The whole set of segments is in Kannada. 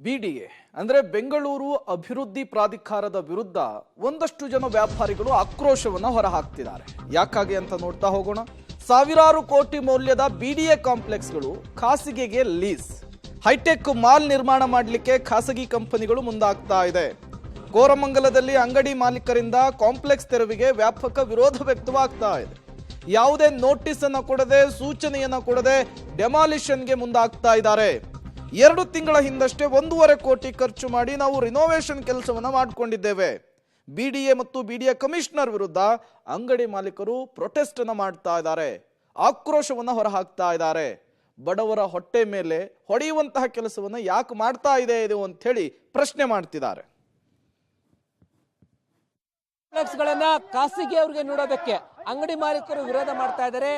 ಬಿಡಿಎ ಅಂದ್ರೆ ಬೆಂಗಳೂರು ಅಭಿವೃದ್ಧಿ ಪ್ರಾಧಿಕಾರದ ವಿರುದ್ಧ ಒಂದಷ್ಟು ಜನ ವ್ಯಾಪಾರಿಗಳು ಆಕ್ರೋಶವನ್ನ ಹೊರಹಾಕ್ತಿದ್ದಾರೆ. ಯಾಕಾಗಿ ಅಂತ ನೋಡ್ತಾ ಹೋಗೋಣ. ಸಾವಿರಾರು ಕೋಟಿ ಮೌಲ್ಯದ ಬಿಡಿಎ ಕಾಂಪ್ಲೆಕ್ಸ್ಗಳು ಖಾಸಗಿಗೆ ಲೀಸ್. ಹೈಟೆಕ್ ಮಾಲ್ ನಿರ್ಮಾಣ ಮಾಡಲಿಕ್ಕೆ ಖಾಸಗಿ ಕಂಪನಿಗಳು ಮುಂದಾಗ್ತಾ ಇದೆ. ಕೋರಮಂಗಲದಲ್ಲಿ ಅಂಗಡಿ ಮಾಲೀಕರಿಂದ ಕಾಂಪ್ಲೆಕ್ಸ್ ತೆರವಿಗೆ ವ್ಯಾಪಕ ವಿರೋಧ ವ್ಯಕ್ತವಾಗ್ತಾ ಇದೆ. ಯಾವುದೇ ನೋಟಿಸ್ ಅನ್ನು ಕೊಡದೆ, ಸೂಚನೆಯನ್ನ ಕೊಡದೆ ಡೆಮಾಲಿಷನ್ಗೆ ಮುಂದಾಗ್ತಾ ಇದ್ದಾರೆ. 2 ತಿಂಗಳ ಹಿಂದಷ್ಟೇ 1.5 ಕೋಟಿ ಖರ್ಚು ಮಾಡಿ ನಾವು ರಿನೋವೇಷನ್ ಕೆಲಸವನ್ನ ಮಾಡಿಕೊಂಡಿದ್ದೇವೆ. ಬಿಡಿಎ ಮತ್ತು ಬಿಡಿಎ ಕಮಿಷನರ್ ವಿರುದ್ಧ ಅಂಗಡಿ ಮಾಲೀಕರು ಪ್ರೊಟೆಸ್ಟ್ ಅನ್ನ ಮಾಡ್ತಾ ಇದ್ದಾರೆ, ಆಕ್ರೋಶವನ್ನ ಹೊರಹಾಕ್ತಾ ಇದ್ದಾರೆ. ಬಡವರ ಹೊಟ್ಟೆ ಮೇಲೆ ಹೊಡೆಯುವಂತಹ ಕೆಲಸವನ್ನ ಯಾಕೆ ಮಾಡ್ತಾ ಇದೆ ಇದು ಅಂತ ಹೇಳಿ ಪ್ರಶ್ನೆ ಮಾಡ್ತಿದ್ದಾರೆ. ಕಾಂಪ್ಲೆಕ್ಸ್ಗಳನ್ನ ಖಾಸಗಿಯವರಿಗೆ ನೀಡೋದಕ್ಕೆ ಅಂಗಡಿ ಮಾಲೀಕರು ವಿರೋಧ ಮಾಡ್ತಾ ಇದ್ದಾರೆ.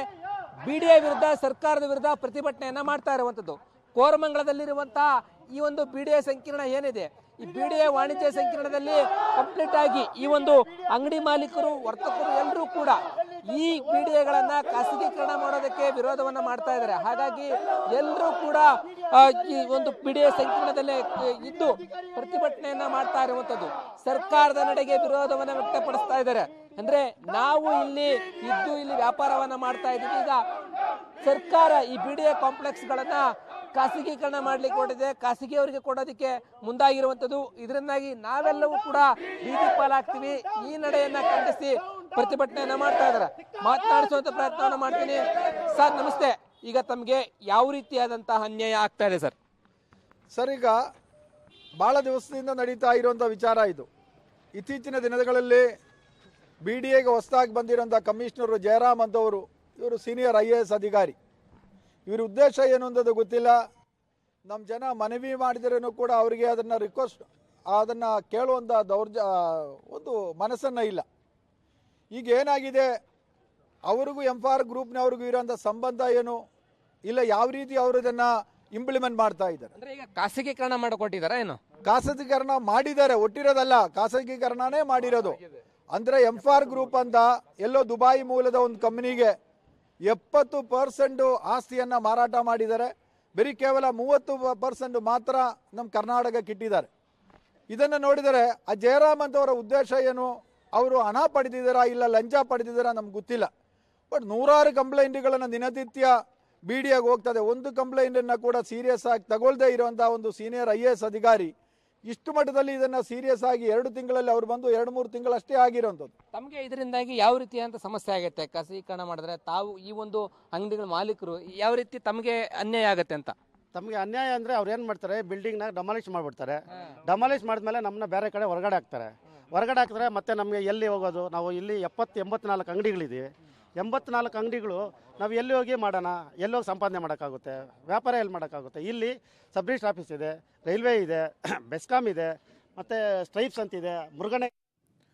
ಬಿಡಿಎ ವಿರುದ್ಧ ಸರ್ಕಾರದ ವಿರುದ್ಧ ಪ್ರತಿಭಟನೆಯನ್ನ ಮಾಡ್ತಾ ಇರುವಂತದ್ದು. ಕೋರಮಂಗಲದಲ್ಲಿರುವಂತಹ ಈ ಒಂದು ಬಿಡಿಎ ಸಂಕೀರ್ಣ ಏನಿದೆ, ಈ ಬಿಡಿಎ ವಾಣಿಜ್ಯ ಸಂಕೀರ್ಣದಲ್ಲಿ ಕಂಪ್ಲೀಟ್ ಆಗಿ ಈ ಒಂದು ಅಂಗಡಿ ಮಾಲೀಕರು, ವರ್ತಕರು ಎಲ್ಲರೂ ಕೂಡ ಈ ಬಿಡಿಎಗಳನ್ನ ಖಾಸಗೀಕರಣ ಮಾಡೋದಕ್ಕೆ ವಿರೋಧವನ್ನ ಮಾಡ್ತಾ ಇದ್ದಾರೆ. ಹಾಗಾಗಿ ಎಲ್ಲರೂ ಕೂಡ ಈ ಒಂದು ಬಿಡಿಎ ಸಂಕೀರ್ಣದಲ್ಲೇ ಇದ್ದು ಪ್ರತಿಭಟನೆಯನ್ನ ಮಾಡ್ತಾ ಇರುವಂತದ್ದು. ಸರ್ಕಾರದ ನಡೆಗೆ ವಿರೋಧವನ್ನ ವ್ಯಕ್ತಪಡಿಸ್ತಾ ಇದ್ದಾರೆ. ಅಂದ್ರೆ ನಾವು ಇಲ್ಲಿ ಇದ್ದು ಇಲ್ಲಿ ವ್ಯಾಪಾರವನ್ನ ಮಾಡ್ತಾ ಇದ್ದೀವಿ, ಈಗ ಸರ್ಕಾರ ಈ ಬಿಡಿಎ ಕಾಂಪ್ಲೆಕ್ಸ್ ಗಳನ್ನ ಖಾಸಗೀಕರಣ ಮಾಡ್ಲಿಕ್ಕೆ ಹೊರಟಿದೆ, ಖಾಸಗಿಯವರಿಗೆ ಕೊಡೋದಕ್ಕೆ ಮುಂದಾಗಿರುವಂತದ್ದು. ಇದರಿಂದಾಗಿ ನಾವೆಲ್ಲವೂ ಕೂಡ ಬೀದಿ ಪಾಲಾಗ್ತೀವಿ. ಈ ನಡೆಯನ್ನ ಖಂಡಿಸಿ ಪ್ರತಿಭಟನೆಯನ್ನ ಮಾಡ್ತಾ ಇದ್ದಾರೆ. ಮಾತನಾಡಿಸುವಂತ ಪ್ರಯತ್ನವನ್ನ ಮಾಡ್ತೀನಿ. ಸರ್ ನಮಸ್ತೆ, ಈಗ ತಮಗೆ ಯಾವ ರೀತಿಯಾದಂತಹ ಅನ್ಯಾಯ ಆಗ್ತಾ ಇದೆ ಸರ್? ಸರ್, ಈಗ ಭಾಳ ದಿವಸದಿಂದ ನಡೀತಾ ಇರುವಂಥ ವಿಚಾರ ಇದು. ಇತ್ತೀಚಿನ ದಿನಗಳಲ್ಲಿ ಬಿ ಡಿ ಎಗೆ ಹೊಸದಾಗಿ ಬಂದಿರೋಂಥ ಕಮಿಷನರು ಜಯರಾಮ್ ಅಂತವರು, ಇವರು ಸೀನಿಯರ್ IAS ಅಧಿಕಾರಿ. ಇವರ ಉದ್ದೇಶ ಏನು ಅನ್ನೋದು ಗೊತ್ತಿಲ್ಲ. ನಮ್ಮ ಜನ ಮನವಿ ಮಾಡಿದ್ರೂ ಕೂಡ ಅವರಿಗೆ ಅದನ್ನು ಕೇಳುವಂಥ ಒಂದು ಮನಸ್ಸನ್ನು ಇಲ್ಲ. ಈಗ ಏನಾಗಿದೆ, ಅವ್ರಿಗೂ ಎಂಫಾರ್ ಗ್ರೂಪ್ನವ್ರಿಗೂ ಇರೋಂಥ ಸಂಬಂಧ ಏನು ಇಲ್ಲ, ಯಾವ ರೀತಿ ಅವರು ಇದನ್ನು ಇಂಪ್ಲಿಮೆಂಟ್ ಮಾಡ್ತಾ ಇದ್ದಾರೆ. ಅಂದ್ರೆ ಈಗ ಖಾಸಗೀಕರಣ ಮಾಡಿಕೊಟ್ಟಿದ್ದಾರೆ ಏನು? ಖಾಸಗೀಕರಣ ಮಾಡಿದ್ದಾರೆ, ಒಟ್ಟಿರೋದಲ್ಲ, ಖಾಸಗೀಕರಣನೇ ಮಾಡಿರೋದು. ಅಂದರೆ ಎಂಫಾರ್ ಗ್ರೂಪ್ ಅಂತ ಎಲ್ಲೋ ದುಬಾಯಿ ಮೂಲದ ಒಂದು ಕಂಪ್ನಿಗೆ 70% ಆಸ್ತಿಯನ್ನು ಮಾರಾಟ ಮಾಡಿದ್ದಾರೆ. ಬರೀ ಕೇವಲ 30% ಮಾತ್ರ ನಮ್ಮ ಕರ್ನಾಟಕಕ್ಕೆ ಇಟ್ಟಿದ್ದಾರೆ. ಇದನ್ನು ನೋಡಿದರೆ ಆ ಜಯರಾಮ್ ಅಂತವರ ಉದ್ದೇಶ ಏನು, ಅವರು ಹಣ ಪಡೆದಿದ್ದಾರಾ ಇಲ್ಲ ಲಂಚ ಪಡೆದಿದ್ದಾರಾ ನಮ್ಗೆ ಗೊತ್ತಿಲ್ಲ. ಬಟ್ ನೂರಾರು ಕಂಪ್ಲೇಂಟ್ಗಳನ್ನು ದಿನನಿತ್ಯ ಬಿಡಿಎಗೆ ಹೋಗ್ತದೆ. ಒಂದು ಕಂಪ್ಲೇಂಟನ್ನು ಕೂಡ ಸೀರಿಯಸ್ ಆಗಿ ತಗೊಳ್ಳದೇ ಇರುವಂಥ ಒಂದು ಸೀನಿಯರ್ IAS ಅಧಿಕಾರಿ ಇಷ್ಟು ಮಟ್ಟದಲ್ಲಿ ಇದನ್ನು ಸೀರಿಯಸ್ ಆಗಿ 2 ತಿಂಗಳಲ್ಲಿ ಅವ್ರು ಬಂದು 2-3 ತಿಂಗಳಷ್ಟೇ ಆಗಿರೋಂಥದ್ದು. ತಮಗೆ ಇದರಿಂದಾಗಿ ಯಾವ ರೀತಿಯಾದಂಥ ಸಮಸ್ಯೆ ಆಗುತ್ತೆ? ಖಾಸಗೀಕರಣ ಮಾಡಿದ್ರೆ ತಾವು ಈ ಒಂದು ಅಂಗಡಿಗಳ ಮಾಲೀಕರು ಯಾವ ರೀತಿ ತಮಗೆ ಅನ್ಯಾಯ ಆಗುತ್ತೆ ಅಂತ? ತಮಗೆ ಅನ್ಯಾಯ ಅಂದರೆ ಅವ್ರು ಏನು ಮಾಡ್ತಾರೆ, ಬಿಲ್ಡಿಂಗ್ನ ಡೆಮಾಲಿಷ್ ಮಾಡಿಬಿಡ್ತಾರೆ. ಡೆಮಾಲಿಷ್ ಮಾಡಿದ್ಮೇಲೆ ನಮ್ಮನ್ನ ಬೇರೆ ಕಡೆ ಹೊರಗಡೆ ಹಾಕ್ತಾರೆ. ಮತ್ತೆ ನಮಗೆ ಎಲ್ಲಿ ಹೋಗೋದು? ನಾವು ಇಲ್ಲಿ 84 ಅಂಗಡಿಗಳಿದೆ. 84 ಅಂಗಡಿಗಳು ನಾವು ಎಲ್ಲಿ ಹೋಗಿ ಮಾಡೋಣ, ಎಲ್ಲಿ ಹೋಗಿ ಸಂಪಾದನೆ ಮಾಡೋಕ್ಕಾಗುತ್ತೆ? ವ್ಯಾಪಾರ ಎಲ್ಲಿ ಮಾಡೋಕ್ಕಾಗುತ್ತೆ? ಇಲ್ಲಿ ಸಬ್ ರಿಜಿಸ್ಟ್ರ್ ಆಫೀಸ್ ಇದೆ, ರೈಲ್ವೆ ಇದೆ, ಬೆಸ್ಕಾಮ್ ಇದೆ, ಮತ್ತು ಸ್ಟ್ರೈಪ್ಸ್ ಅಂತಿದೆ, ಮುರುಗಣೆ